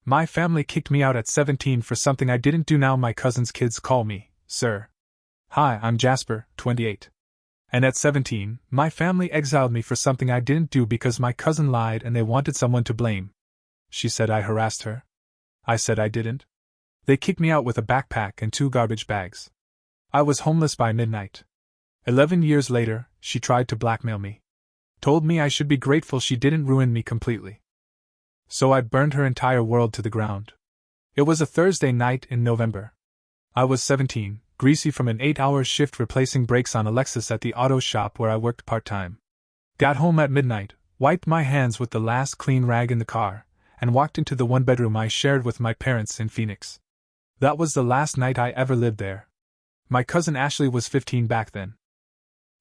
My family kicked me out at 17 for something I didn't do. Now my cousin's kids call me, sir. Hi, I'm Jasper, 28. And at 17, my family exiled me for something I didn't do because my cousin lied and they wanted someone to blame. She said I harassed her. I said I didn't. They kicked me out with a backpack and 2 garbage bags. I was homeless by midnight. 11 years later, she tried to blackmail me. Told me I should be grateful she didn't ruin me completely. So I burned her entire world to the ground. It was a Thursday night in November. I was 17, greasy from an 8-hour shift replacing brakes on a Lexus at the auto shop where I worked part-time. Got home at midnight, wiped my hands with the last clean rag in the car, and walked into the one bedroom I shared with my parents in Phoenix. That was the last night I ever lived there. My cousin Ashley was 15 back then.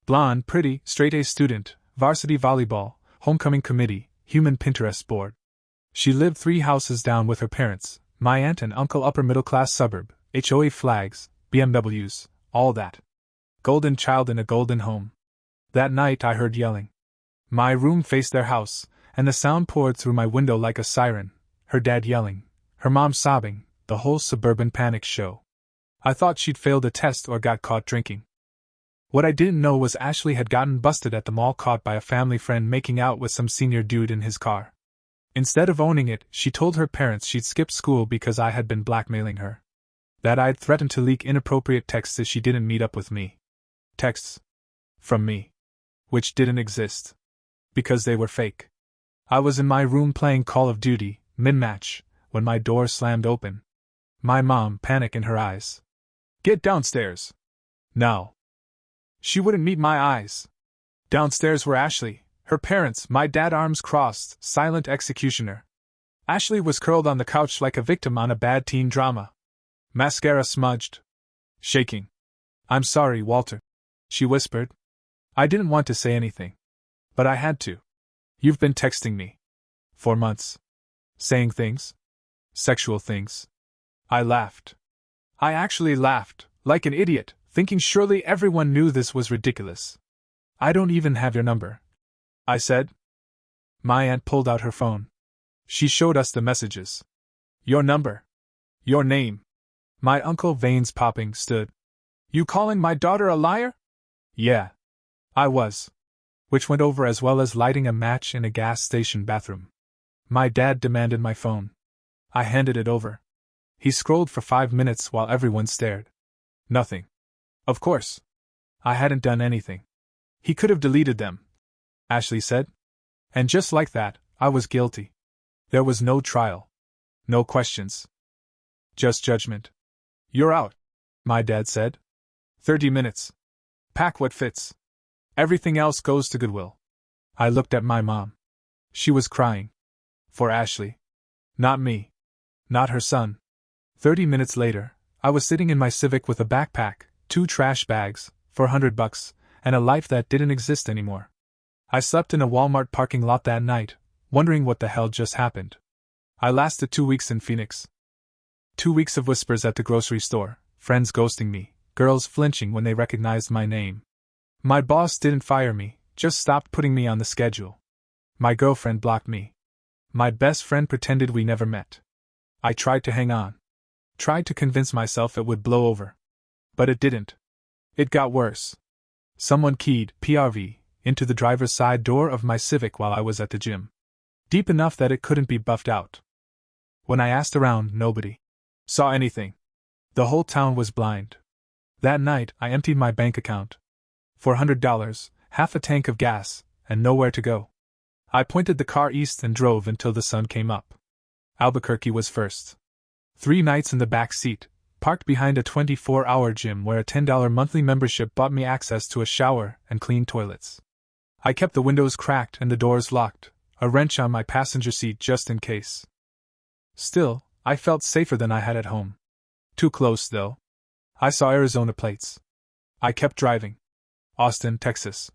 Blonde, pretty, straight-A student, varsity volleyball, homecoming committee, human Pinterest board. She lived 3 houses down with her parents, my aunt and uncle, upper middle-class suburb, HOA flags, BMWs, all that. Golden child in a golden home. That night I heard yelling. My room faced their house, and the sound poured through my window like a siren, her dad yelling, her mom sobbing, the whole suburban panic show. I thought she'd failed a test or got caught drinking. What I didn't know was Ashley had gotten busted at the mall, caught by a family friend making out with some senior dude in his car. Instead of owning it, she told her parents she'd skipped school because I had been blackmailing her. That I'd threatened to leak inappropriate texts if she didn't meet up with me. Texts. From me. Which didn't exist. Because they were fake. I was in my room playing Call of Duty, mid-match, when my door slammed open. My mom, panic in her eyes. Get downstairs. Now. She wouldn't meet my eyes. Downstairs were Ashley, her parents, my dad, arms crossed, silent executioner. Ashley was curled on the couch like a victim on a bad teen drama. Mascara smudged. Shaking. I'm sorry, Walter, she whispered. I didn't want to say anything. But I had to. You've been texting me. For months. Saying things. Sexual things. I laughed. I actually laughed, like an idiot, thinking surely everyone knew this was ridiculous. I don't even have your number, I said. My aunt pulled out her phone. She showed us the messages. Your number. Your name. My uncle, veins popping, stood. You calling my daughter a liar? Yeah. I was. Which went over as well as lighting a match in a gas station bathroom. My dad demanded my phone. I handed it over. He scrolled for 5 minutes while everyone stared. Nothing. Of course. I hadn't done anything. He could have deleted them, Ashley said. And just like that, I was guilty. There was no trial. No questions. Just judgment. You're out, my dad said. 30 minutes. Pack what fits. Everything else goes to Goodwill. I looked at my mom. She was crying. For Ashley. Not me. Not her son. 30 minutes later, I was sitting in my Civic with a backpack, 2 trash bags, $400, and a life that didn't exist anymore. I slept in a Walmart parking lot that night, wondering what the hell just happened. I lasted 2 weeks in Phoenix. 2 weeks of whispers at the grocery store, friends ghosting me, girls flinching when they recognized my name. My boss didn't fire me, just stopped putting me on the schedule. My girlfriend blocked me. My best friend pretended we never met. I tried to hang on. Tried to convince myself it would blow over. But it didn't. It got worse. Someone keyed PRV into the driver's side door of my Civic while I was at the gym. Deep enough that it couldn't be buffed out. When I asked around, nobody saw anything. The whole town was blind. That night, I emptied my bank account. $400, half a tank of gas, and nowhere to go. I pointed the car east and drove until the sun came up. Albuquerque was first. 3 nights in the back seat, parked behind a 24-hour gym where a $10 monthly membership bought me access to a shower and clean toilets. I kept the windows cracked and the doors locked, a wrench on my passenger seat just in case. Still, I felt safer than I had at home. Too close, though. I saw Arizona plates. I kept driving. Austin, Texas.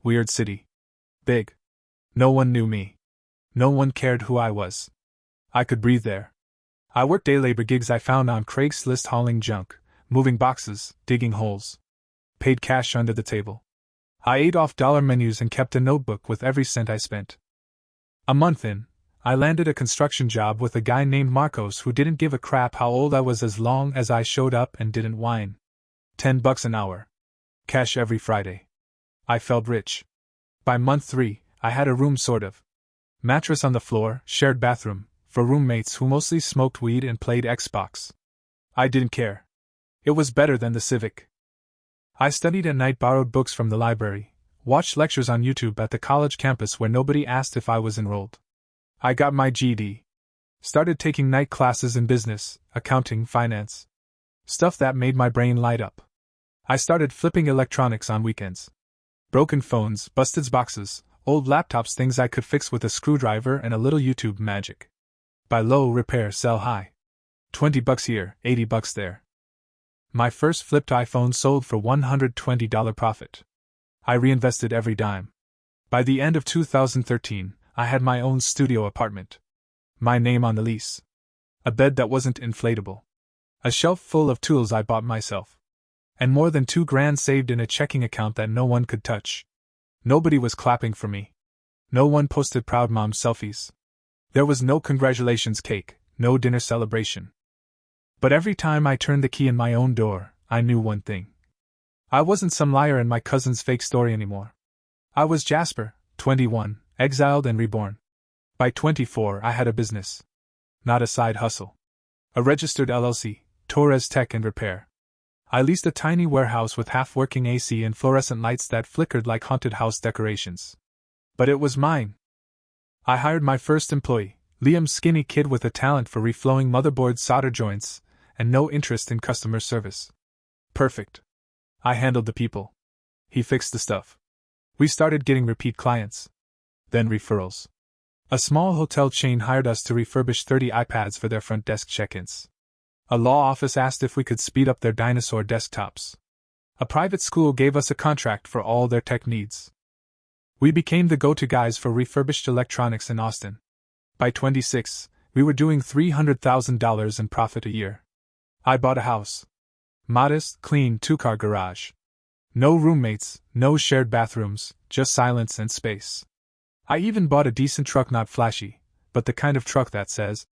Weird city. Big. No one knew me. No one cared who I was. I could breathe there. I worked day labor gigs I found on Craigslist, hauling junk, moving boxes, digging holes. Paid cash under the table. I ate off dollar menus and kept a notebook with every cent I spent. A month in, I landed a construction job with a guy named Marcos who didn't give a crap how old I was as long as I showed up and didn't whine. $10 an hour. Cash every Friday. I felt rich. By month 3, I had a room sort of. Mattress on the floor, shared bathroom, for roommates who mostly smoked weed and played Xbox. I didn't care. It was better than the Civic. I studied at night, borrowed books from the library, watched lectures on YouTube at the college campus where nobody asked if I was enrolled. I got my GED. Started taking night classes in business, accounting, finance. Stuff that made my brain light up. I started flipping electronics on weekends. Broken phones, busted boxes, old laptops, things I could fix with a screwdriver and a little YouTube magic. Buy low, repair, sell high. $20 here, $80 there. My first flipped iPhone sold for $120 profit. I reinvested every dime. By the end of 2013, I had my own studio apartment. My name on the lease. A bed that wasn't inflatable. A shelf full of tools I bought myself. And more than $2,000 saved in a checking account that no one could touch. Nobody was clapping for me. No one posted proud mom selfies. There was no congratulations cake, no dinner celebration. But every time I turned the key in my own door, I knew one thing. I wasn't some liar in my cousin's fake story anymore. I was Jasper, 21, exiled and reborn. By 24, I had a business. Not a side hustle. A registered LLC, Torres Tech and Repair. I leased a tiny warehouse with half-working AC and fluorescent lights that flickered like haunted house decorations. But it was mine. I hired my first employee, Liam, skinny kid with a talent for reflowing motherboard solder joints and no interest in customer service. Perfect. I handled the people. He fixed the stuff. We started getting repeat clients. Then referrals. A small hotel chain hired us to refurbish 30 iPads for their front desk check-ins. A law office asked if we could speed up their dinosaur desktops. A private school gave us a contract for all their tech needs. We became the go-to guys for refurbished electronics in Austin. By 26, we were doing $300,000 in profit a year. I bought a house. Modest, clean, 2-car garage. No roommates, no shared bathrooms, just silence and space. I even bought a decent truck, not flashy, but the kind of truck that says,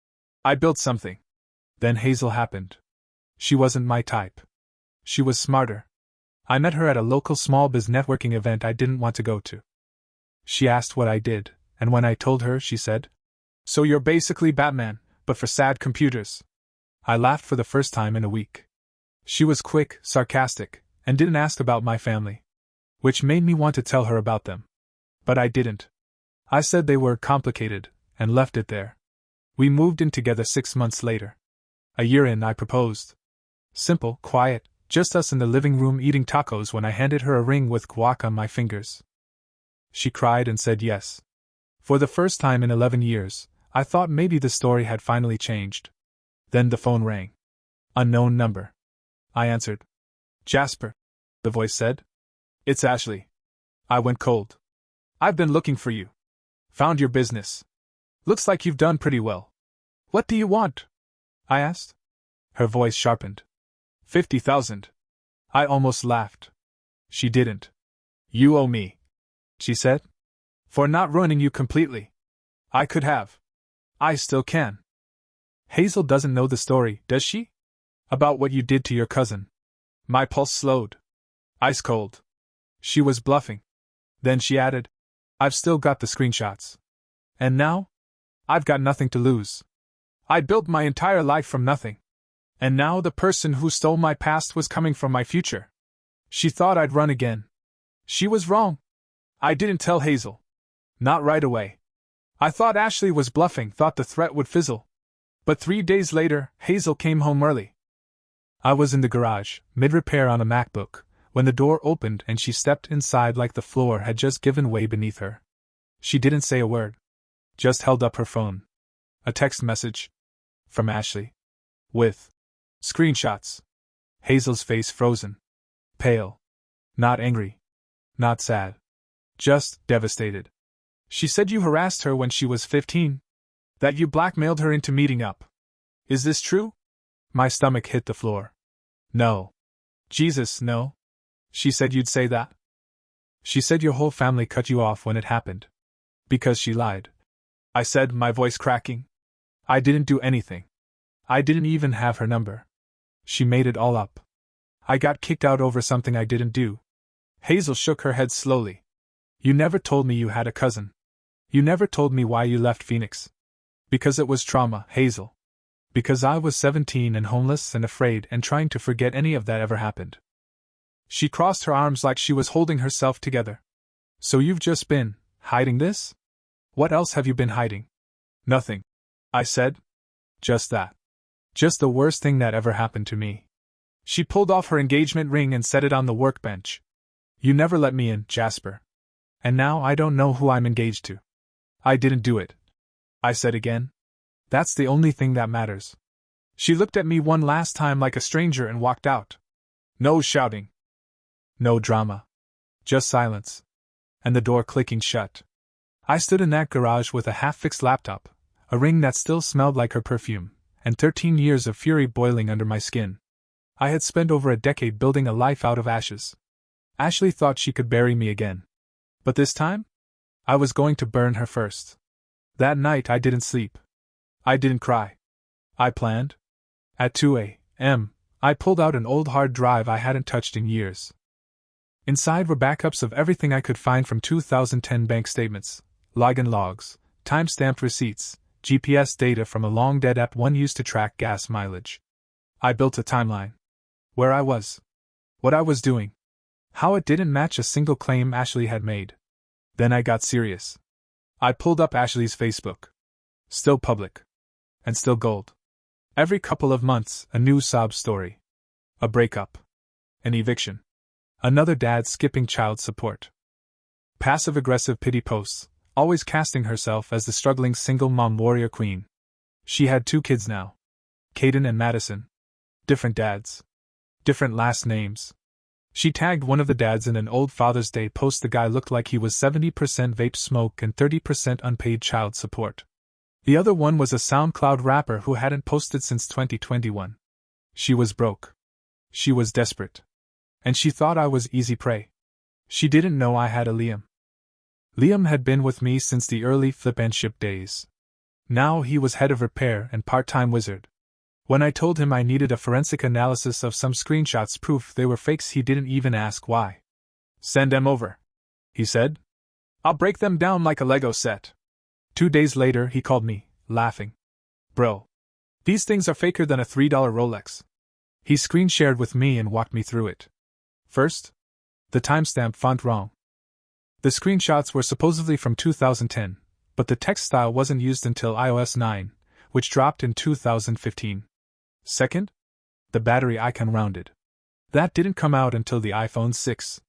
I built something. Then Hazel happened. She wasn't my type. She was smarter. I met her at a local small biz networking event I didn't want to go to. She asked what I did, and when I told her, she said, "So you're basically Batman, but for sad computers." I laughed for the first time in a week. She was quick, sarcastic, and didn't ask about my family, which made me want to tell her about them. But I didn't. I said they were complicated, and left it there. We moved in together 6 months later. A year in, I proposed. Simple, quiet, just us in the living room eating tacos when I handed her a ring with guac on my fingers. She cried and said yes. For the first time in 11 years, I thought maybe the story had finally changed. Then the phone rang. Unknown number. I answered. "Jasper," the voice said. "It's Ashley." I went cold. "I've been looking for you. Found your business. Looks like you've done pretty well. What do you want?" I asked. Her voice sharpened. 50,000. I almost laughed. She didn't. "You owe me," she said, "for not ruining you completely. I could have. I still can." Hazel doesn't know the story, does she? About what you did to your cousin. My pulse slowed. Ice cold. She was bluffing. Then she added, "I've still got the screenshots. And now? I've got nothing to lose. I built my entire life from nothing. And now the person who stole my past was coming for my future. She thought I'd run again. She was wrong. I didn't tell Hazel. Not right away. I thought Ashley was bluffing, thought the threat would fizzle. But 3 days later, Hazel came home early. I was in the garage, mid-repair on a MacBook, when the door opened and she stepped inside like the floor had just given way beneath her. She didn't say a word. Just held up her phone. A text message. From Ashley. With screenshots. Hazel's face frozen. Pale. Not angry. Not sad. Just devastated. She said you harassed her when she was 15. That you blackmailed her into meeting up. Is this true? My stomach hit the floor. No. Jesus, no. She said you'd say that? She said your whole family cut you off when it happened. Because she lied. I said, my voice cracking. I didn't do anything. I didn't even have her number. She made it all up. I got kicked out over something I didn't do. Hazel shook her head slowly. You never told me you had a cousin. You never told me why you left Phoenix. Because it was trauma, Hazel. Because I was 17 and homeless and afraid and trying to forget any of that ever happened. She crossed her arms like she was holding herself together. So you've just been hiding this? What else have you been hiding? Nothing, I said. Just that. Just the worst thing that ever happened to me. She pulled off her engagement ring and set it on the workbench. You never let me in, Jasper. And now I don't know who I'm engaged to. I didn't do it, I said again. That's the only thing that matters. She looked at me one last time like a stranger and walked out. No shouting. No drama. Just silence. And the door clicking shut. I stood in that garage with a half-fixed laptop, a ring that still smelled like her perfume, and 13 years of fury boiling under my skin. I had spent over a decade building a life out of ashes. Ashley thought she could bury me again. But this time? I was going to burn her first. That night I didn't sleep. I didn't cry. I planned. At 2 a.m., I pulled out an old hard drive I hadn't touched in years. Inside were backups of everything I could find from 2010 bank statements, login logs, time-stamped receipts, GPS data from a long-dead app one used to track gas mileage. I built a timeline. Where I was. What I was doing. How it didn't match a single claim Ashley had made. Then I got serious. I pulled up Ashley's Facebook. Still public. And still gold. Every couple of months, a new sob story. A breakup. An eviction. Another dad skipping child support. Passive-aggressive pity posts, always casting herself as the struggling single mom warrior queen. She had 2 kids now. Caden and Madison. Different dads. Different last names. She tagged one of the dads in an old Father's Day post. The guy looked like he was 70% vape smoke and 30% unpaid child support. The other one was a SoundCloud rapper who hadn't posted since 2021. She was broke. She was desperate. And she thought I was easy prey. She didn't know I had a Liam. Liam had been with me since the early flip-and-ship days. Now he was head of repair and part-time wizard. When I told him I needed a forensic analysis of some screenshots proof they were fakes, he didn't even ask why. Send them over, he said. I'll break them down like a Lego set. 2 days later he called me, laughing. Bro. These things are faker than a $3 Rolex. He screen-shared with me and walked me through it. First, the timestamp font wrong. The screenshots were supposedly from 2010, but the text style wasn't used until iOS 9, which dropped in 2015. Second, the battery icon rounded. That didn't come out until the iPhone 6.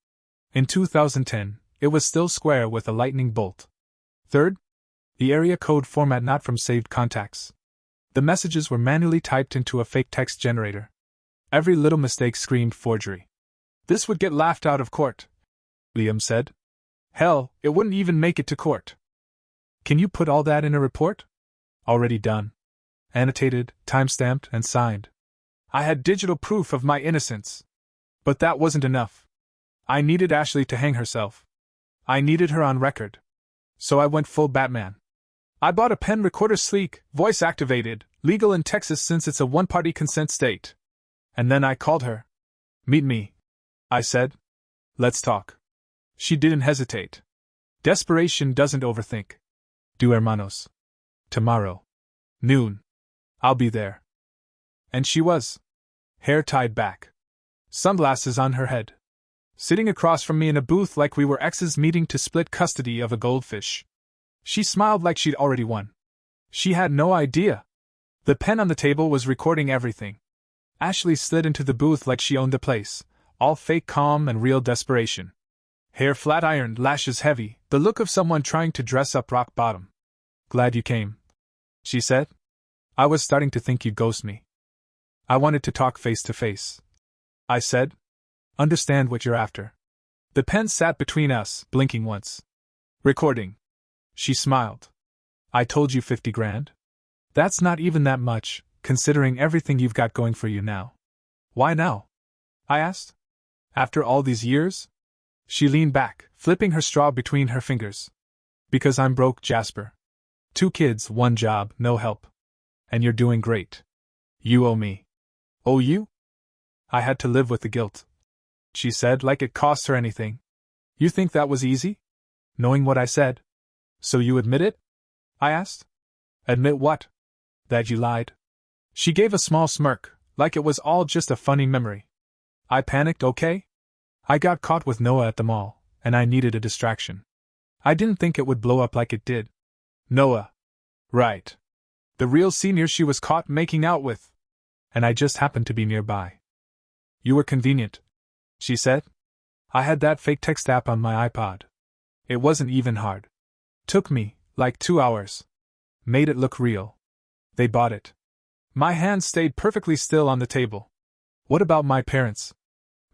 In 2010, it was still square with a lightning bolt. Third, the area code format not from saved contacts. The messages were manually typed into a fake text generator. Every little mistake screamed forgery. This would get laughed out of court, Liam said. Hell, it wouldn't even make it to court. Can you put all that in a report? Already done. Annotated, timestamped, and signed. I had digital proof of my innocence. But that wasn't enough. I needed Ashley to hang herself. I needed her on record. So I went full Batman. I bought a pen recorder, sleek, voice-activated, legal in Texas since it's a one-party consent state. And then I called her. Meet me, I said. Let's talk. She didn't hesitate. Desperation doesn't overthink. Do hermanos. Tomorrow. Noon. I'll be there. And she was. Hair tied back. Sunglasses on her head. Sitting across from me in a booth like we were exes meeting to split custody of a goldfish. She smiled like she'd already won. She had no idea. The pen on the table was recording everything. Ashley slid into the booth like she owned the place, all fake calm and real desperation. Hair flat-ironed, lashes heavy, the look of someone trying to dress up rock bottom. Glad you came, she said. I was starting to think you'd ghost me. I wanted to talk face to face, I said. Understand what you're after. The pen sat between us, blinking once. Recording. She smiled. I told you 50 grand? That's not even that much, considering everything you've got going for you now. Why now? I asked. After all these years? She leaned back, flipping her straw between her fingers. Because I'm broke, Jasper. 2 kids, 1 job, no help. And you're doing great. You owe me. Owe you? I had to live with the guilt. She said, like it cost her anything. You think that was easy? Knowing what I said? So you admit it? I asked. Admit what? That you lied. She gave a small smirk, like it was all just a funny memory. I panicked, okay? I got caught with Noah at the mall, and I needed a distraction. I didn't think it would blow up like it did. Noah. Right. The real senior she was caught making out with. And I just happened to be nearby. You were convenient, she said. I had that fake text app on my iPod. It wasn't even hard. Took me, like 2 hours. Made it look real. They bought it. My hands stayed perfectly still on the table. What about my parents?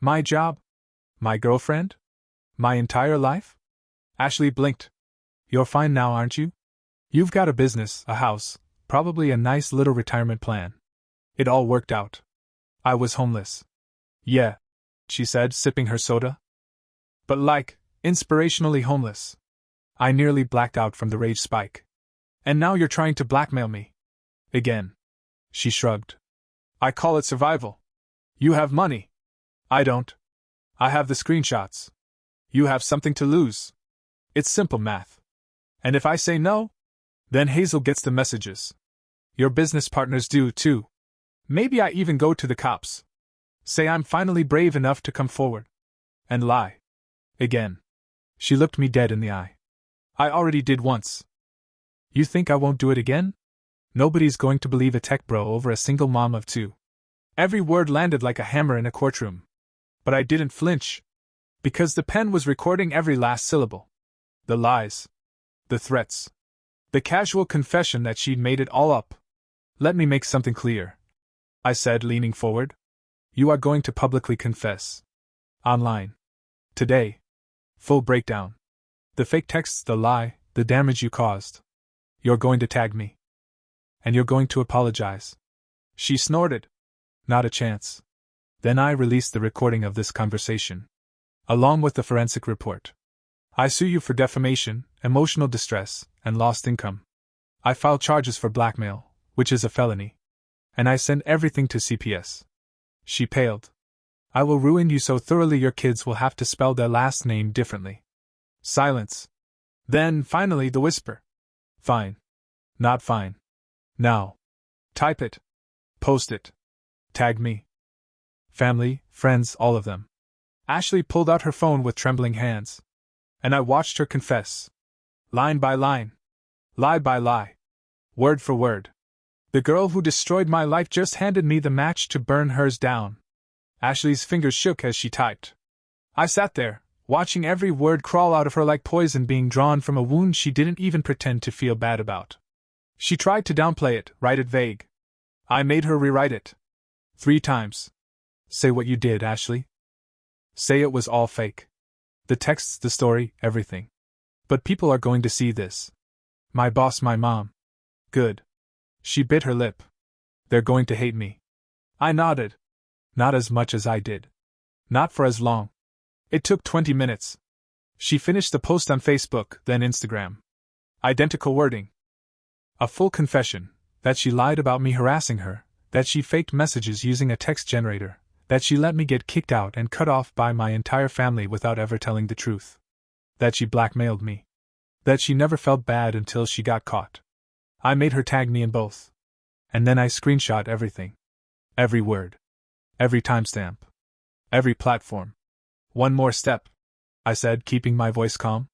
My job? My girlfriend? My entire life? Ashley blinked. You're fine now, aren't you? You've got a business, a house, probably a nice little retirement plan. It all worked out. I was homeless. Yeah, she said, sipping her soda. But like, inspirationally homeless. I nearly blacked out from the rage spike. And now you're trying to blackmail me. Again. She shrugged. I call it survival. You have money. I don't. I have the screenshots. You have something to lose. It's simple math. And if I say no, then Hazel gets the messages. Your business partners do too. Maybe I even go to the cops. Say I'm finally brave enough to come forward. And lie. Again. She looked me dead in the eye. I already did once. You think I won't do it again? Nobody's going to believe a tech bro over a single mom of 2. Every word landed like a hammer in a courtroom. But I didn't flinch. Because the pen was recording every last syllable. The lies. The threats. The casual confession that she'd made it all up. Let me make something clear, I said, leaning forward. You are going to publicly confess. Online. Today. Full breakdown. The fake texts, the lie, the damage you caused. You're going to tag me. And you're going to apologize. She snorted. Not a chance. Then I released the recording of this conversation. Along with the forensic report. I sue you for defamation, emotional distress, and lost income. I filed charges for blackmail, which is a felony. And I sent everything to CPS. She paled. I will ruin you so thoroughly your kids will have to spell their last name differently. Silence. Then, finally, the whisper. Fine. Not fine. Now. Type it. Post it. Tag me. Family, friends, all of them. Ashley pulled out her phone with trembling hands. And I watched her confess. Line by line. Lie by lie. Word for word. The girl who destroyed my life just handed me the match to burn hers down. Ashley's fingers shook as she typed. I sat there, watching every word crawl out of her like poison being drawn from a wound she didn't even pretend to feel bad about. She tried to downplay it, write it vague. I made her rewrite it. 3 times. Say what you did, Ashley. Say it was all fake. The texts, the story, everything. But people are going to see this. My boss, my mom. Good. She bit her lip. They're going to hate me. I nodded. Not as much as I did. Not for as long. It took 20 minutes. She finished the post on Facebook, then Instagram. Identical wording. A full confession, that she lied about me harassing her, that she faked messages using a text generator, that she let me get kicked out and cut off by my entire family without ever telling the truth. That she blackmailed me. That she never felt bad until she got caught. I made her tag me in both. And then I screenshot everything. Every word. Every timestamp. Every platform. One more step, I said, keeping my voice calm.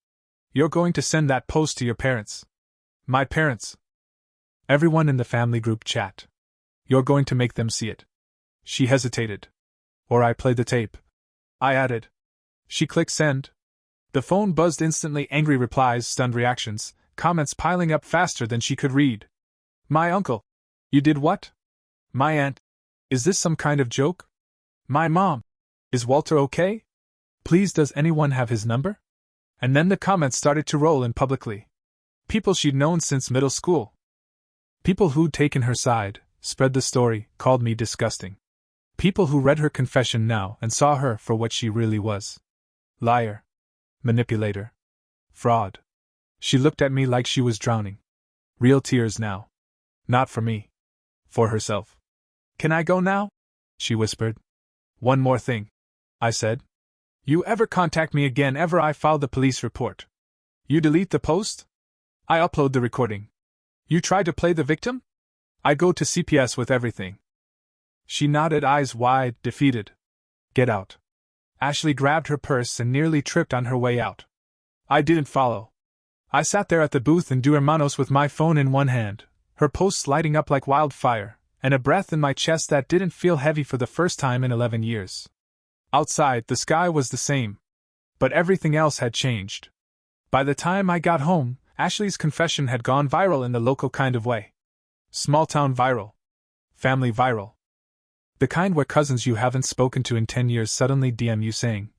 You're going to send that post to your parents. My parents. Everyone in the family group chat. You're going to make them see it. She hesitated. Or I play the tape. I added. She clicked send. The phone buzzed instantly, angry replies, stunned reactions, comments piling up faster than she could read. My uncle. You did what? My aunt. Is this some kind of joke? My mom. Is Walter okay? Please, does anyone have his number? And then the comments started to roll in publicly. People she'd known since middle school. People who'd taken her side, spread the story, called me disgusting. People who read her confession now and saw her for what she really was. Liar. Manipulator. Fraud. She looked at me like she was drowning. Real tears now. Not for me. For herself. Can I go now? She whispered. One more thing, I said. You ever contact me again ever I file the police report? You delete the post? I upload the recording. You try to play the victim? I go to CPS with everything. She nodded, eyes wide, defeated. Get out. Ashley grabbed her purse and nearly tripped on her way out. I didn't follow. I sat there at the booth in Dos Hermanos with my phone in one hand, her posts lighting up like wildfire, and a breath in my chest that didn't feel heavy for the first time in 11 years. Outside, the sky was the same. But everything else had changed. By the time I got home, Ashley's confession had gone viral in the local kind of way. Small-town viral. Family viral. The kind where cousins you haven't spoken to in 10 years suddenly DM you saying,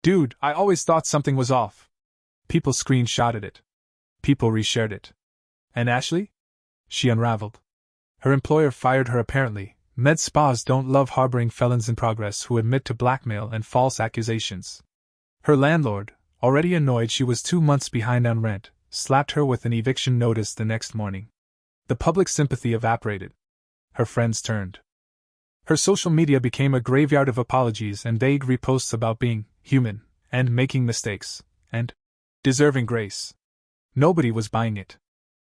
"Dude, I always thought something was off." People screenshotted it. People reshared it. And Ashley? She unraveled. Her employer fired her apparently. Med spas don't love harboring felons in progress who admit to blackmail and false accusations. Her landlord, already annoyed she was 2 months behind on rent, slapped her with an eviction notice the next morning. The public sympathy evaporated. Her friends turned. Her social media became a graveyard of apologies and vague reposts about being human, and making mistakes, and deserving grace. Nobody was buying it.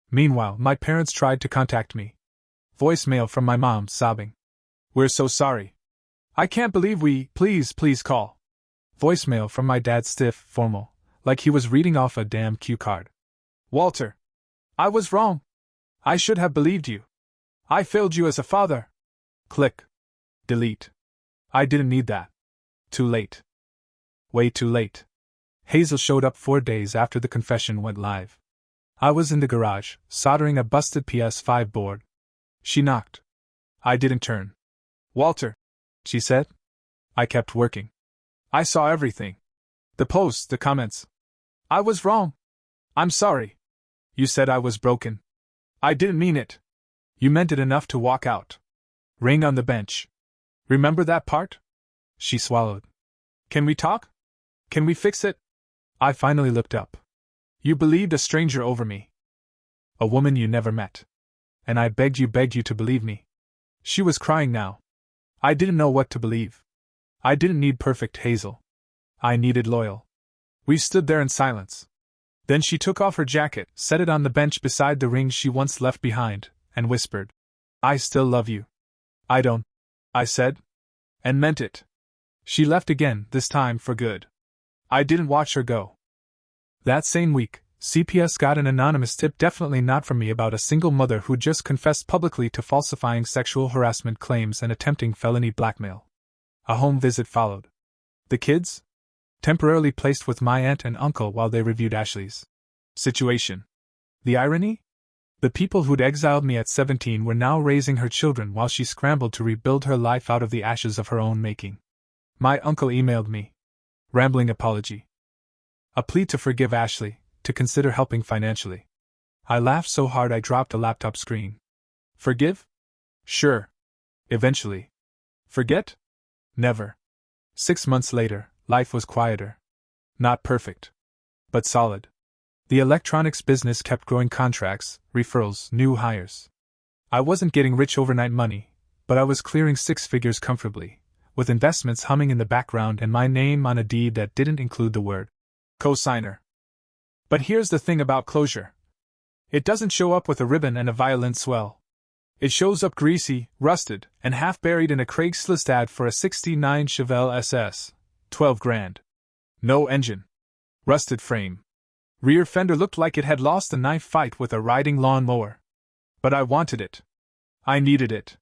Meanwhile, my parents tried to contact me. Voicemail from my mom, sobbing. "We're so sorry. I can't believe please call." Voicemail from my dad, stiff, formal, like he was reading off a damn cue card. "Walter. I was wrong. I should have believed you. I failed you as a father." Click. Delete. I didn't need that. Too late. Way too late. Hazel showed up 4 days after the confession went live. I was in the garage, soldering a busted PS5 board. She knocked. I didn't turn. "Walter," she said. I kept working. "I saw everything. The posts, the comments. I was wrong. I'm sorry. You said I was broken. I didn't mean it. You meant it enough to walk out. Ring on the bench. Remember that part?" She swallowed. "Can we talk? Can we fix it?" I finally looked up. "You believed a stranger over me. A woman you never met. And I begged you to believe me." She was crying now. I didn't know what to believe. I didn't need perfect Hazel. I needed loyal. We stood there in silence. Then she took off her jacket, set it on the bench beside the ring she once left behind, and whispered, "I still love you." "I don't," I said. And meant it. She left again, this time for good. I didn't watch her go. That same week, CPS got an anonymous tip, definitely not from me, about a single mother who just confessed publicly to falsifying sexual harassment claims and attempting felony blackmail. A home visit followed. The kids? Temporarily placed with my aunt and uncle while they reviewed Ashley's situation. The irony? The people who'd exiled me at 17 were now raising her children while she scrambled to rebuild her life out of the ashes of her own making. My uncle emailed me. Rambling apology. A plea to forgive Ashley, to consider helping financially. I laughed so hard I dropped a laptop screen. Forgive? Sure. Eventually. Forget? Never. 6 months later, life was quieter. Not perfect. But solid. The electronics business kept growing, contracts, referrals, new hires. I wasn't getting rich overnight money, but I was clearing 6 figures comfortably, with investments humming in the background and my name on a deed that didn't include the word co-signer. But here's the thing about closure. It doesn't show up with a ribbon and a violin swell. It shows up greasy, rusted, and half buried in a Craigslist ad for a '69 Chevelle SS. 12 grand. No engine. Rusted frame. Rear fender looked like it had lost a knife fight with a riding lawnmower. But I wanted it. I needed it.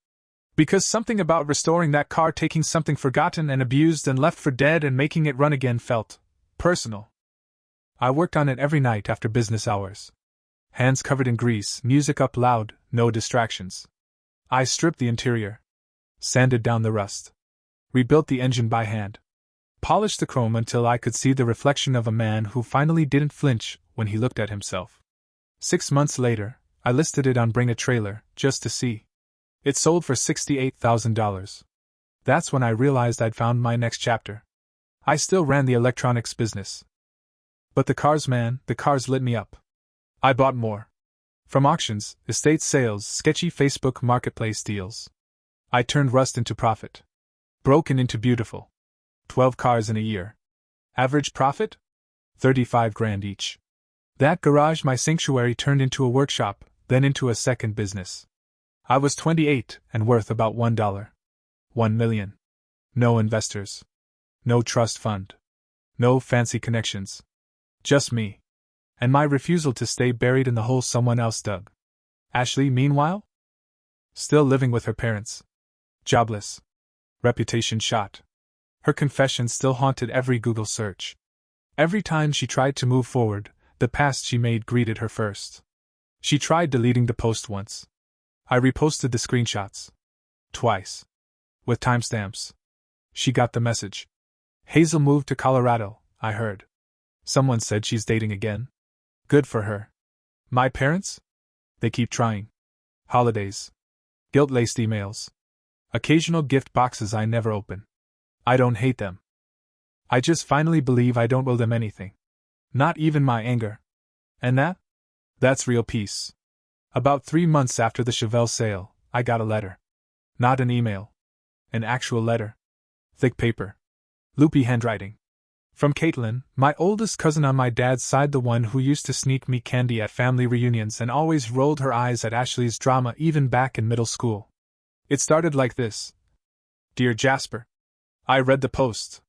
Because something about restoring that car, taking something forgotten and abused and left for dead and making it run again, felt personal. I worked on it every night after business hours. Hands covered in grease, music up loud, no distractions. I stripped the interior. Sanded down the rust. Rebuilt the engine by hand. Polished the chrome until I could see the reflection of a man who finally didn't flinch when he looked at himself. 6 months later, I listed it on Bring a Trailer, just to see. It sold for $68,000. That's when I realized I'd found my next chapter. I still ran the electronics business. But the cars, man, the cars lit me up. I bought more. From auctions, estate sales, sketchy Facebook marketplace deals. I turned rust into profit. Broken into beautiful. 12 cars in a year. Average profit? 35 grand each. That garage, my sanctuary, turned into a workshop, then into a second business. I was 28 and worth about $1. 1 million. No investors. No trust fund. No fancy connections. Just me. And my refusal to stay buried in the hole someone else dug. Ashley, meanwhile? Still living with her parents. Jobless. Reputation shot. Her confession still haunted every Google search. Every time she tried to move forward, the past she made greeted her first. She tried deleting the post once. I reposted the screenshots. Twice. With timestamps. She got the message. Hazel moved to Colorado, I heard. Someone said she's dating again. Good for her. My parents? They keep trying. Holidays. Guilt-laced emails. Occasional gift boxes I never open. I don't hate them. I just finally believe I don't owe them anything. Not even my anger. And that's real peace. About 3 months after the Chevelle sale, I got a letter. Not an email. An actual letter. Thick paper. Loopy handwriting. From Caitlin, my oldest cousin on my dad's side, the one who used to sneak me candy at family reunions and always rolled her eyes at Ashley's drama even back in middle school. It started like this. Dear Jasper. I read the post.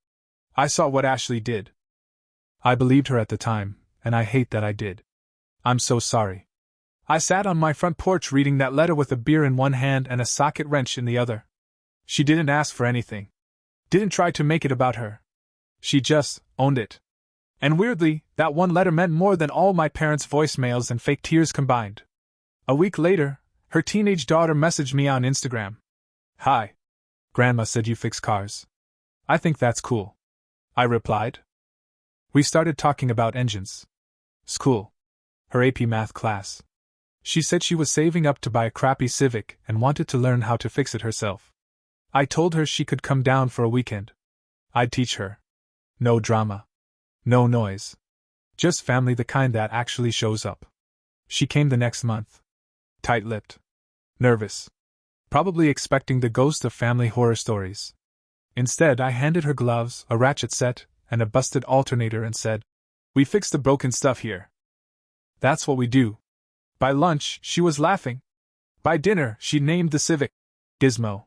I saw what Ashley did. I believed her at the time, and I hate that I did. I'm so sorry. I sat on my front porch reading that letter with a beer in one hand and a socket wrench in the other. She didn't ask for anything. Didn't try to make it about her. She just owned it. And weirdly, that one letter meant more than all my parents' voicemails and fake tears combined. A week later, her teenage daughter messaged me on Instagram. Hi. Grandma said you fix cars. I think that's cool. I replied. We started talking about engines. School. Her AP math class. She said she was saving up to buy a crappy Civic and wanted to learn how to fix it herself. I told her she could come down for a weekend. I'd teach her. No drama. No noise. Just family, the kind that actually shows up. She came the next month. Tight-lipped. Nervous. Probably expecting the ghost of family horror stories. Instead, I handed her gloves, a ratchet set, and a busted alternator and said, We fix the broken stuff here. That's what we do. By lunch, she was laughing. By dinner, she named the Civic Gizmo.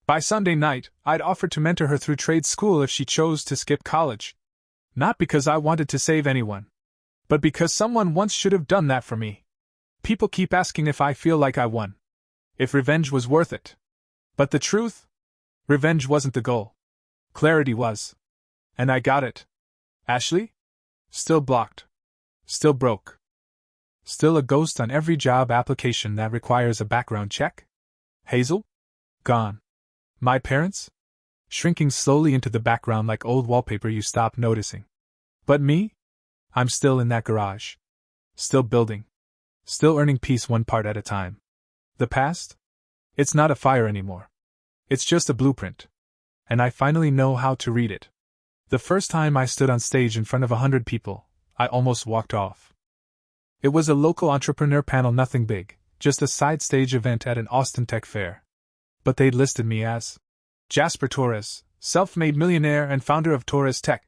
By Sunday night, I'd offered to mentor her through trade school if she chose to skip college. Not because I wanted to save anyone, but because someone once should have done that for me. People keep asking if I feel like I won. If revenge was worth it. But the truth? Revenge wasn't the goal. Clarity was. And I got it. Ashley? Still blocked. Still broke. Still a ghost on every job application that requires a background check? Hazel? Gone. My parents? Shrinking slowly into the background like old wallpaper you stop noticing. But me? I'm still in that garage. Still building. Still earning peace one part at a time. The past? It's not a fire anymore. It's just a blueprint. And I finally know how to read it. The first time I stood on stage in front of 100 people, I almost walked off. It was a local entrepreneur panel, nothing big, just a side stage event at an Austin tech fair. But they'd listed me as Jasper Torres, self-made millionaire and founder of Torres Tech.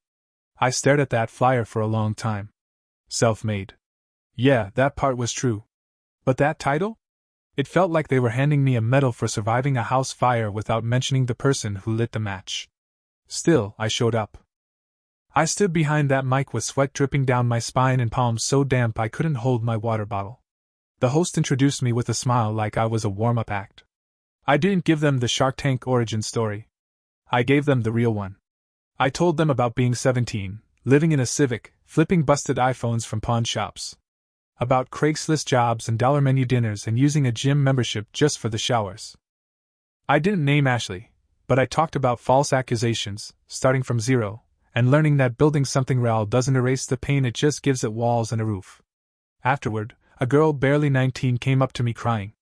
I stared at that flyer for a long time. Self-made. Yeah, that part was true. But that title? It felt like they were handing me a medal for surviving a house fire without mentioning the person who lit the match. Still, I showed up. I stood behind that mic with sweat dripping down my spine and palms so damp I couldn't hold my water bottle. The host introduced me with a smile like I was a warm-up act. I didn't give them the Shark Tank origin story. I gave them the real one. I told them about being 17, living in a Civic, flipping busted iPhones from pawn shops. About Craigslist jobs and dollar menu dinners and using a gym membership just for the showers. I didn't name Ashley, but I talked about false accusations, starting from zero, and learning that building something real doesn't erase the pain, it just gives it walls and a roof. Afterward, a girl barely 19 came up to me crying.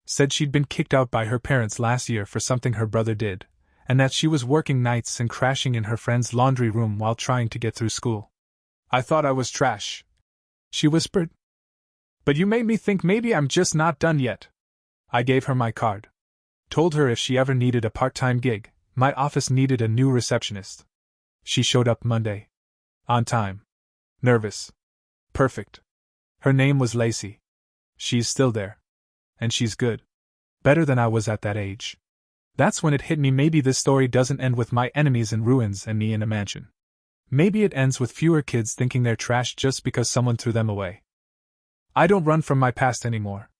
Said she'd been kicked out by her parents last year for something her brother did, and that she was working nights and crashing in her friend's laundry room while trying to get through school. I thought I was trash. She whispered. But you made me think maybe I'm just not done yet. I gave her my card. Told her if she ever needed a part-time gig, my office needed a new receptionist. She showed up Monday. On time. Nervous. Perfect. Her name was Lacey. She's still there. And she's good. Better than I was at that age. That's when it hit me, maybe this story doesn't end with my enemies in ruins and me in a mansion. Maybe it ends with fewer kids thinking they're trash just because someone threw them away. I don't run from my past anymore.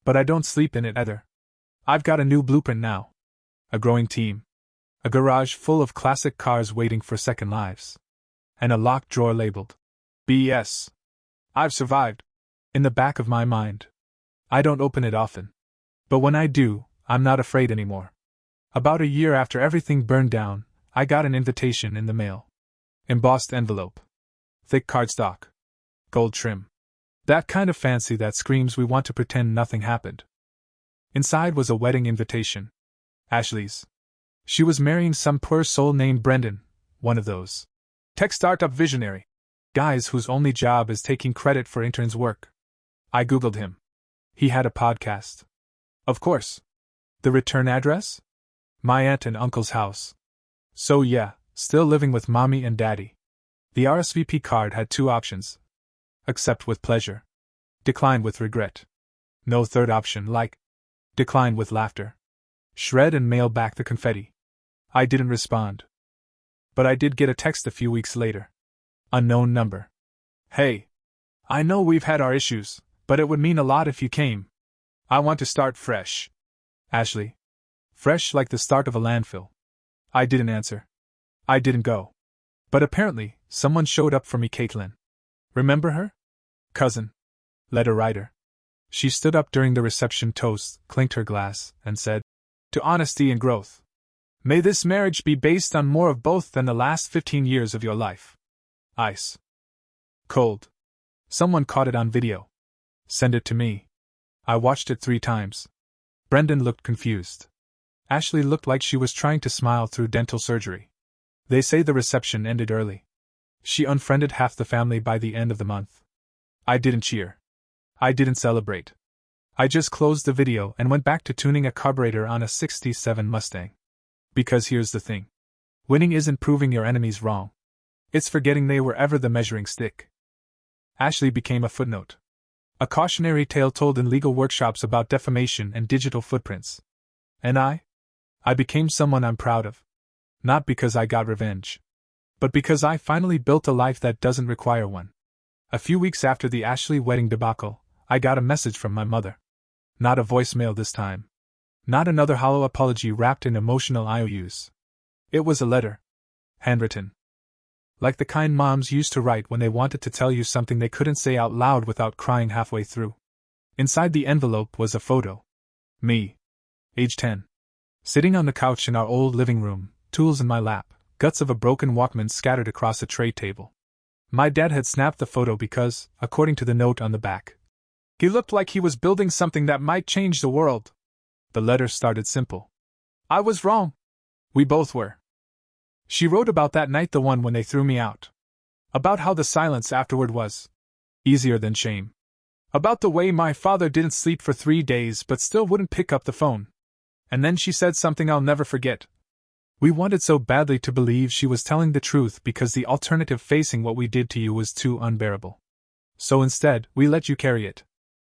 But I don't sleep in it either. I've got a new blueprint now. A growing team. A garage full of classic cars waiting for second lives. And a locked drawer labeled BS. I've survived. In the back of my mind. I don't open it often. But when I do, I'm not afraid anymore. About a year after everything burned down, I got an invitation in the mail. Embossed envelope. Thick cardstock. Gold trim. That kind of fancy that screams we want to pretend nothing happened. Inside was a wedding invitation. Ashley's. She was marrying some poor soul named Brendan, one of those tech startup visionary guys whose only job is taking credit for interns' work. I googled him. He had a podcast. Of course. The return address? My aunt and uncle's house. So yeah, still living with mommy and daddy. The RSVP card had two options. Accept with pleasure. Decline with regret. No third option like decline with laughter. Shred and mail back the confetti. I didn't respond. But I did get a text a few weeks later. Unknown number. Hey. I know we've had our issues, but it would mean a lot if you came. I want to start fresh. Ashley. Fresh like the start of a landfill. I didn't answer. I didn't go. But apparently, someone showed up for me. Caitlin. Remember her? Cousin. Letter writer. She stood up during the reception toast, clinked her glass, and said, "To honesty and growth. May this marriage be based on more of both than the last 15 years of your life." Ice. Cold. Someone caught it on video. Send it to me. I watched it 3 times. Brendan looked confused. Ashley looked like she was trying to smile through dental surgery. They say the reception ended early. She unfriended half the family by the end of the month. I didn't cheer. I didn't celebrate. I just closed the video and went back to tuning a carburetor on a '67 Mustang. Because here's the thing. Winning isn't proving your enemies wrong. It's forgetting they were ever the measuring stick. Ashley became a footnote. A cautionary tale told in legal workshops about defamation and digital footprints. And I became someone I'm proud of. Not because I got revenge. But because I finally built a life that doesn't require one. A few weeks after the Ashley wedding debacle, I got a message from my mother. Not a voicemail this time. Not another hollow apology wrapped in emotional IOUs. It was a letter. Handwritten. Like the kind moms used to write when they wanted to tell you something they couldn't say out loud without crying halfway through. Inside the envelope was a photo. Me. Age 10. Sitting on the couch in our old living room, tools in my lap, guts of a broken Walkman scattered across a tray table. My dad had snapped the photo because, according to the note on the back, he looked like he was building something that might change the world. The letter started simple. I was wrong. We both were. She wrote about that night, the one when they threw me out. About how the silence afterward was easier than shame. About the way my father didn't sleep for 3 days but still wouldn't pick up the phone. And then she said something I'll never forget. We wanted so badly to believe she was telling the truth because the alternative, facing what we did to you, was too unbearable. So instead, we let you carry it.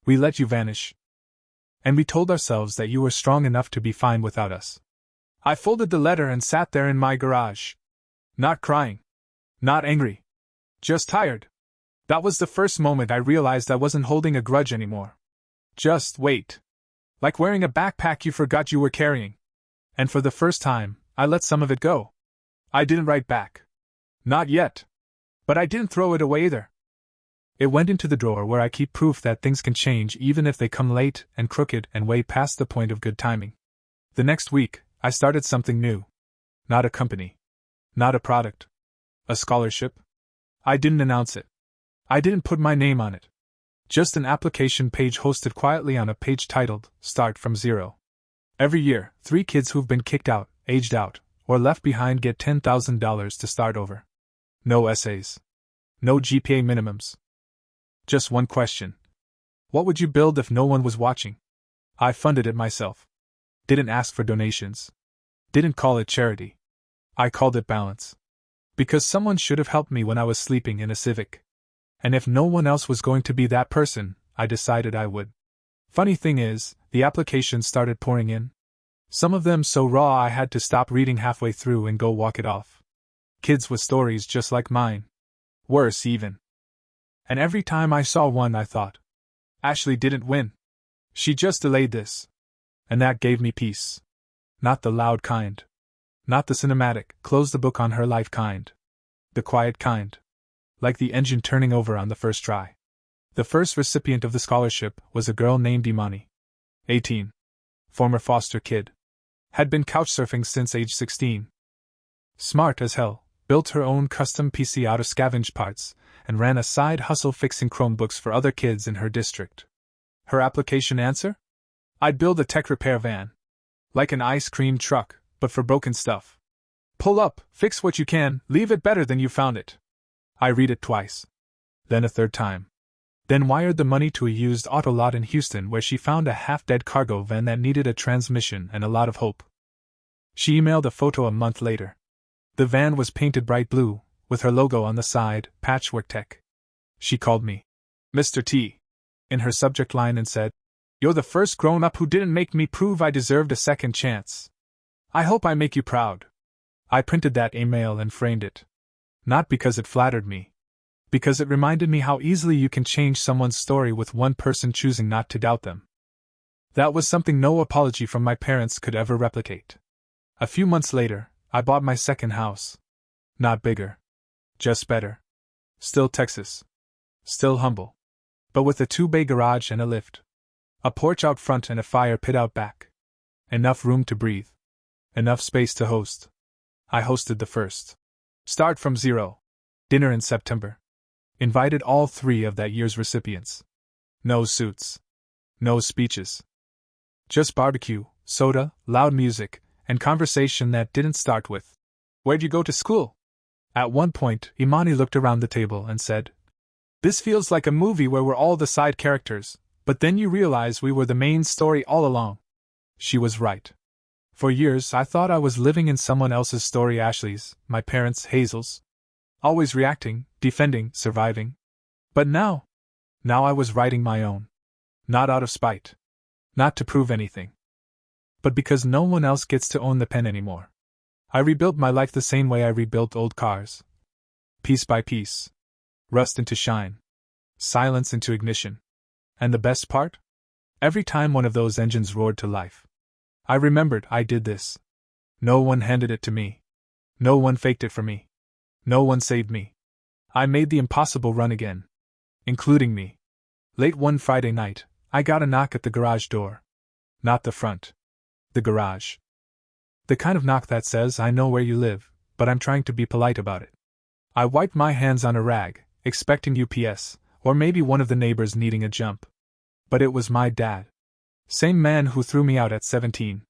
We let you vanish. And we told ourselves that you were strong enough to be fine without us. I folded the letter and sat there in my garage. Not crying. Not angry. Just tired. That was the first moment I realized I wasn't holding a grudge anymore. Just weight. Like wearing a backpack you forgot you were carrying. And for the first time, I let some of it go. I didn't write back. Not yet. But I didn't throw it away either. It went into the drawer where I keep proof that things can change even if they come late and crooked and way past the point of good timing. The next week, I started something new. Not a company. Not a product. A scholarship. I didn't announce it. I didn't put my name on it. Just an application page hosted quietly on a page titled, Start from Zero. Every year, 3 kids who've been kicked out, aged out, or left behind get $10,000 to start over. No essays. No GPA minimums. Just one question. What would you build if no one was watching? I funded it myself. Didn't ask for donations. Didn't call it charity. I called it balance. Because someone should have helped me when I was sleeping in a Civic. And if no one else was going to be that person, I decided I would. Funny thing is, the applications started pouring in. Some of them so raw I had to stop reading halfway through and go walk it off. Kids with stories just like mine. Worse even. And every time I saw one I thought, Ashley didn't win. She just delayed this. And that gave me peace. Not the loud kind. Not the cinematic, close the book on her life kind. The quiet kind. Like the engine turning over on the first try. The first recipient of the scholarship was a girl named Imani. 18. Former foster kid. Had been couchsurfing since age 16. Smart as hell, built her own custom PC out of scavenged parts, and ran a side hustle fixing Chromebooks for other kids in her district. Her application answer? I'd build a tech repair van. Like an ice cream truck, but for broken stuff. Pull up, fix what you can, leave it better than you found it. I read it twice. Then a third time. Then wired the money to a used auto lot in Houston where she found a half-dead cargo van that needed a transmission and a lot of hope. She emailed a photo a month later. The van was painted bright blue, with her logo on the side, Patchwork Tech. She called me Mr. T in her subject line and said, "You're the first grown-up who didn't make me prove I deserved a second chance. I hope I make you proud." I printed that email and framed it. Not because it flattered me. Because it reminded me how easily you can change someone's story with one person choosing not to doubt them. That was something no apology from my parents could ever replicate. A few months later, I bought my second house. Not bigger. Just better. Still Texas. Still humble. But with a 2-bay garage and a lift. A porch out front and a fire pit out back. Enough room to breathe. Enough space to host. I hosted the first. Start from zero. Dinner in September. Invited all 3 of that year's recipients. No suits. No speeches. Just barbecue, soda, loud music, and conversation that didn't start with, "Where'd you go to school?" At one point, Imani looked around the table and said, "This feels like a movie where we're all the side characters, but then you realize we were the main story all along." She was right. For years, I thought I was living in someone else's story, Ashley's, my parents, Hazel's. Always reacting, defending, surviving. But now I was writing my own. Not out of spite. Not to prove anything. But because no one else gets to own the pen anymore. I rebuilt my life the same way I rebuilt old cars. Piece by piece. Rust into shine. Silence into ignition. And the best part? Every time one of those engines roared to life, I remembered I did this. No one handed it to me. No one faked it for me. No one saved me. I made the impossible run again. Including me. Late one Friday night, I got a knock at the garage door. Not the front. The garage. The kind of knock that says, "I know where you live, but I'm trying to be polite about it." I wiped my hands on a rag, expecting UPS, or maybe one of the neighbors needing a jump. But it was my dad. Same man who threw me out at 17.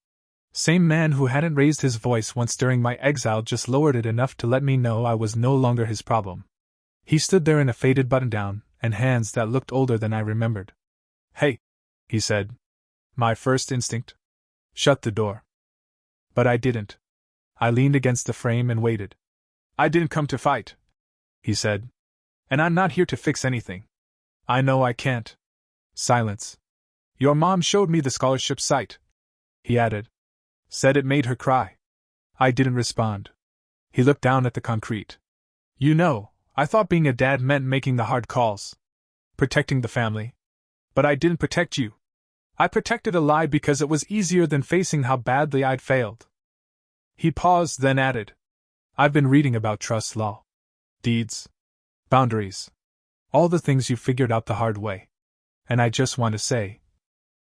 Same man who hadn't raised his voice once during my exile, just lowered it enough to let me know I was no longer his problem. He stood there in a faded button-down, and hands that looked older than I remembered. "Hey," he said. My first instinct? Shut the door. But I didn't. I leaned against the frame and waited. "I didn't come to fight," he said. "And I'm not here to fix anything. I know I can't." Silence. "Your mom showed me the scholarship site," he added. "Said it made her cry." I didn't respond. He looked down at the concrete. "You know, I thought being a dad meant making the hard calls. Protecting the family. But I didn't protect you. I protected a lie because it was easier than facing how badly I'd failed." He paused, then added, "I've been reading about trust law. Deeds. Boundaries. All the things you figured out the hard way. And I just want to say,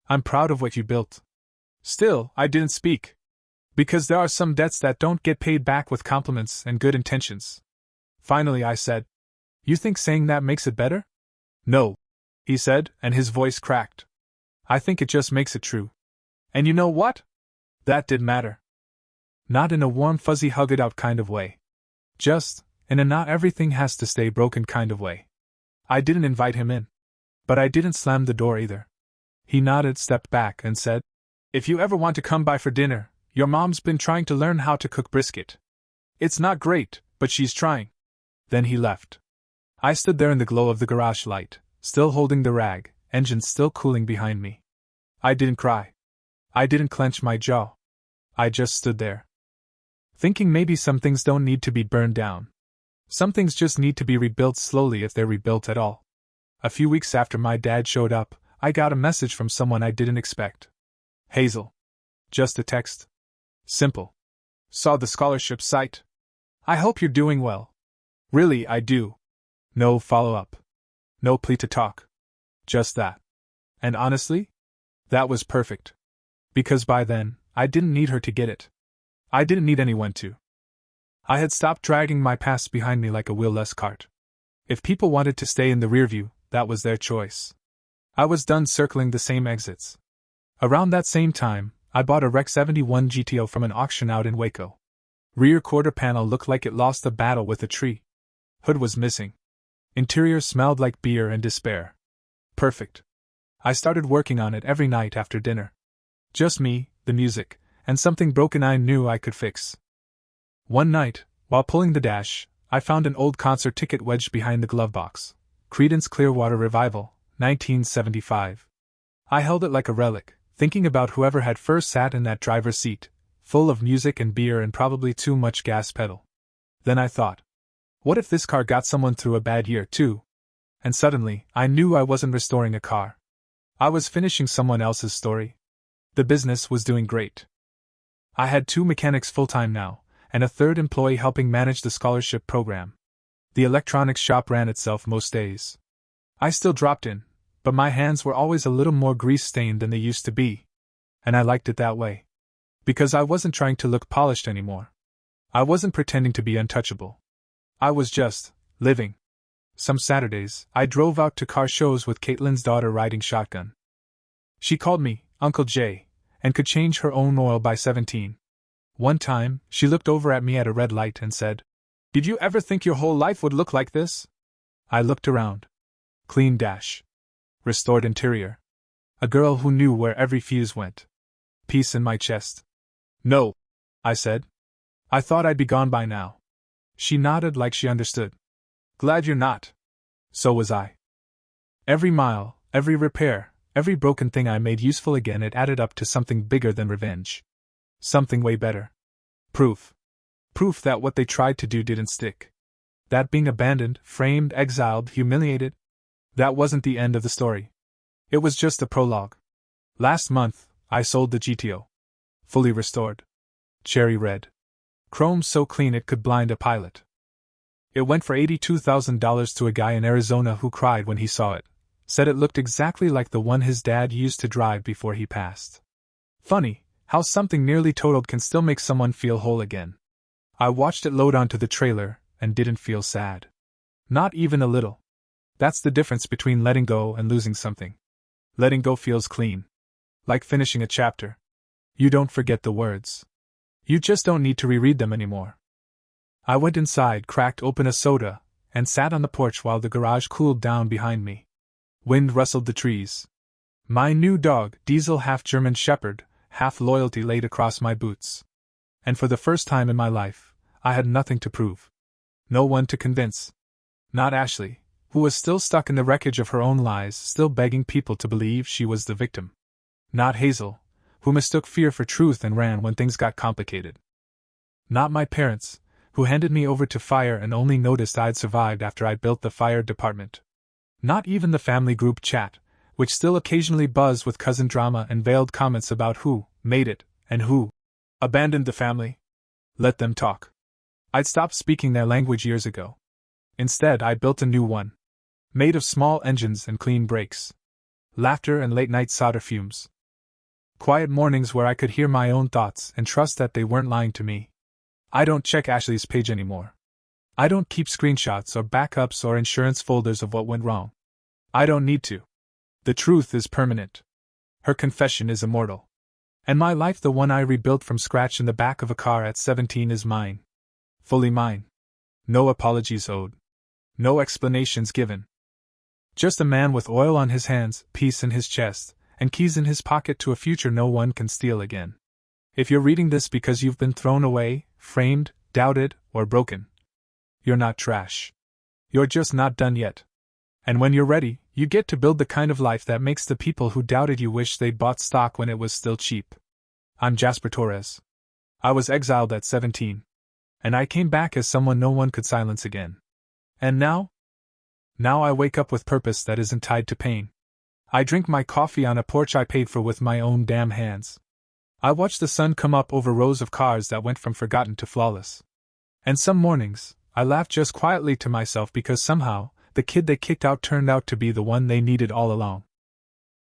I'm proud of what you built." Still, I didn't speak. Because there are some debts that don't get paid back with compliments and good intentions. Finally I said, "You think saying that makes it better?" "No," he said, and his voice cracked. "I think it just makes it true. And you know what? That did matter." Not in a warm, fuzzy, hug-it-out kind of way. Just in a not everything has to stay broken kind of way. I didn't invite him in. But I didn't slam the door either. He nodded, stepped back, and said, "If you ever want to come by for dinner, your mom's been trying to learn how to cook brisket. It's not great, but she's trying." Then he left. I stood there in the glow of the garage light, still holding the rag, engines still cooling behind me. I didn't cry. I didn't clench my jaw. I just stood there, thinking maybe some things don't need to be burned down. Some things just need to be rebuilt slowly if they're rebuilt at all. A few weeks after my dad showed up, I got a message from someone I didn't expect. "Hazel." Just a text. Simple. "Saw the scholarship site. I hope you're doing well." "Really, I do." No follow-up. No plea to talk. Just that. And honestly, that was perfect. Because by then, I didn't need her to get it. I didn't need anyone to. I had stopped dragging my past behind me like a wheelless cart. If people wanted to stay in the rearview, that was their choice. I was done circling the same exits. Around that same time, I bought a Rec 71 GTO from an auction out in Waco. Rear quarter panel looked like it lost a battle with a tree. Hood was missing. Interior smelled like beer and despair. Perfect. I started working on it every night after dinner. Just me, the music, and something broken I knew I could fix. One night, while pulling the dash, I found an old concert ticket wedged behind the glove box. Creedence Clearwater Revival, 1975. I held it like a relic, thinking about whoever had first sat in that driver's seat, full of music and beer and probably too much gas pedal. Then I thought, what if this car got someone through a bad year too? And suddenly, I knew I wasn't restoring a car. I was finishing someone else's story. The business was doing great. I had 2 mechanics full-time now, and a 3rd employee helping manage the scholarship program. The electronics shop ran itself most days. I still dropped in, but my hands were always a little more grease-stained than they used to be. And I liked it that way. Because I wasn't trying to look polished anymore. I wasn't pretending to be untouchable. I was just living. Some Saturdays, I drove out to car shows with Caitlin's daughter riding shotgun. She called me Uncle Jay, and could change her own oil by 17. One time, she looked over at me at a red light and said, "Did you ever think your whole life would look like this?" I looked around. Clean dash. Restored interior. A girl who knew where every fuse went. Peace in my chest. "No," I said. "I thought I'd be gone by now." She nodded like she understood. "Glad you're not." So was I. Every mile, every repair, every broken thing I made useful again, it added up to something bigger than revenge. Something way better. Proof. Proof that what they tried to do didn't stick. That being abandoned, framed, exiled, humiliated, that wasn't the end of the story. It was just the prologue. Last month, I sold the GTO. Fully restored. Cherry red. Chrome so clean it could blind a pilot. It went for $82,000 to a guy in Arizona who cried when he saw it. Said it looked exactly like the one his dad used to drive before he passed. Funny, how something nearly totaled can still make someone feel whole again. I watched it load onto the trailer, and didn't feel sad. Not even a little. That's the difference between letting go and losing something. Letting go feels clean. Like finishing a chapter. You don't forget the words. You just don't need to reread them anymore. I went inside, cracked open a soda, and sat on the porch while the garage cooled down behind me. Wind rustled the trees. My new dog, Diesel, half German Shepherd, half loyalty, laid across my boots. And for the first time in my life, I had nothing to prove. No one to convince. Not Ashley, who was still stuck in the wreckage of her own lies, still begging people to believe she was the victim. Not Hazel, who mistook fear for truth and ran when things got complicated. Not my parents, who handed me over to fire and only noticed I'd survived after I built the fire department. Not even the family group chat, which still occasionally buzzed with cousin drama and veiled comments about who made it and who abandoned the family. Let them talk. I'd stopped speaking their language years ago. Instead, I built a new one. Made of small engines and clean brakes. Laughter and late-night solder fumes. Quiet mornings where I could hear my own thoughts and trust that they weren't lying to me. I don't check Ashley's page anymore. I don't keep screenshots or backups or insurance folders of what went wrong. I don't need to. The truth is permanent. Her confession is immortal. And my life, the one I rebuilt from scratch in the back of a car at 17, is mine. Fully mine. No apologies owed. No explanations given. Just a man with oil on his hands, peace in his chest, and keys in his pocket to a future no one can steal again. If you're reading this because you've been thrown away, framed, doubted, or broken, you're not trash. You're just not done yet. And when you're ready, you get to build the kind of life that makes the people who doubted you wish they'd bought stock when it was still cheap. I'm Jasper Torres. I was exiled at 17. And I came back as someone no one could silence again. And now? Now I wake up with purpose that isn't tied to pain. I drink my coffee on a porch I paid for with my own damn hands. I watch the sun come up over rows of cars that went from forgotten to flawless. And some mornings, I laugh just quietly to myself because somehow, the kid they kicked out turned out to be the one they needed all along.